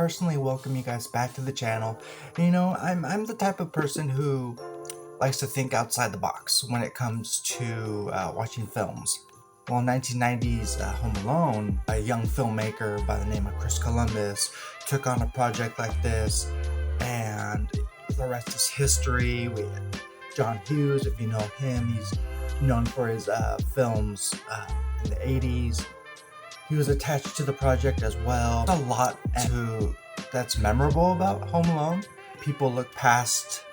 personally welcome you guys back to the channel. You know, I'm the type of person who likes to think outside the box when it comes to watching films. Well, in 1990s Home Alone, a young filmmaker by the name of Chris Columbus took on a project like this, and the rest is history. We had John Hughes, if you know him, he's known for his films in the 80s. He was attached to the project as well. There's a lot that's memorable about Home Alone. People look past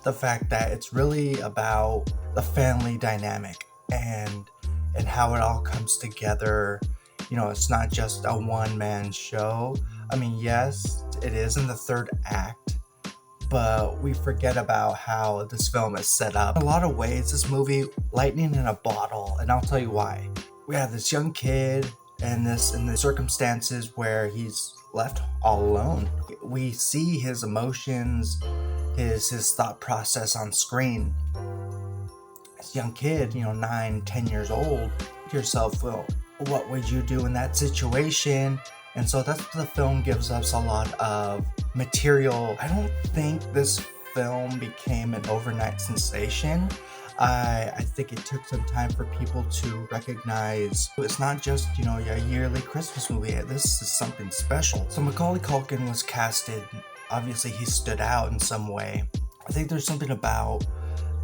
the fact that it's really about the family dynamic and how it all comes together. You know, it's not just a one-man show. I mean, yes, it is in the third act, but we forget about how this film is set up. In a lot of ways, this movie, lightning in a bottle, and I'll tell you why. We have this young kid in the circumstances where he's left all alone. We see his emotions, his thought process on screen. This young kid, 9, 10 years old, yourself, well, what would you do in that situation? And so that's what the film gives us, a lot of material. I don't think this film became an overnight sensation. I think it took some time for people to recognize it's not just, a yearly Christmas movie. This is something special. So Macaulay Culkin was casted. Obviously, he stood out in some way. I think there's something about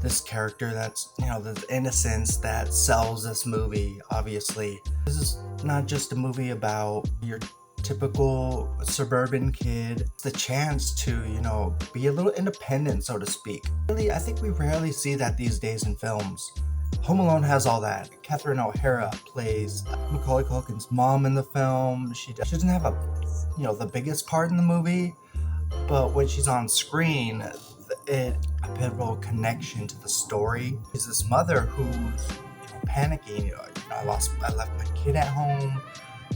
this character that's, the innocence that sells this movie, obviously. This is not just a movie about your typical suburban kid. It's the chance to, be a little independent, so to speak. Really, I think we rarely see that these days in films. Home Alone has all that. Catherine O'Hara plays Macaulay Culkin's mom in the film. She doesn't have the biggest part in the movie, but when she's on screen, a pivotal connection to the story. Is this mother who's panicking. I left my kid at home.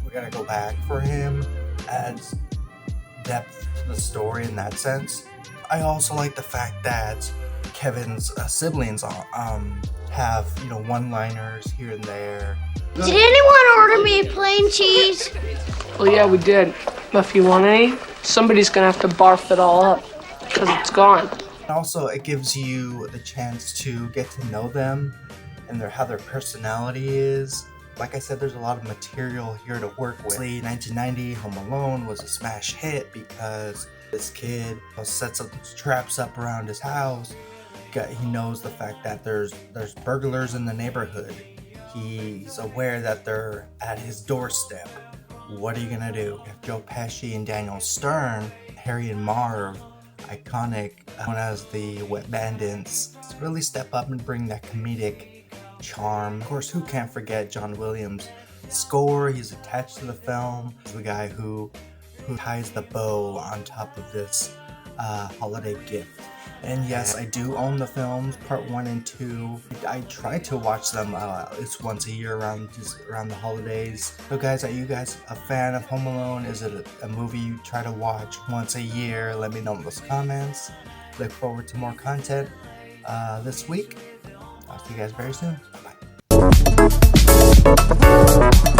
We gotta go back for him. Adds depth to the story in that sense. I also like the fact that Kevin's siblings have one-liners here and there. Did anyone order me a plain cheese? Well, yeah, we did. But if you want any, somebody's gonna have to barf it all up because it's gone. Also, it gives you the chance to get to know them and how their personality is. Like I said, there's a lot of material here to work with. 1990, Home Alone was a smash hit because this kid sets up traps up around his house. He knows the fact that there's burglars in the neighborhood. He's aware that they're at his doorstep. What are you gonna do? You have Joe Pesci and Daniel Stern, Harry and Marv, iconic, known as the Wet Bandits, really step up and bring that comedic charm. Of course, who can't forget John Williams' score? He's attached to the film. He's the guy who ties the bow on top of this holiday gift. And yes, I do own the films, part 1 and 2. I try to watch them at least once a year around the holidays. So guys, are you guys a fan of Home Alone? Is it a movie you try to watch once a year? Let me know in those comments. Look forward to more content this week. I'll see you guys very soon. Bye-bye.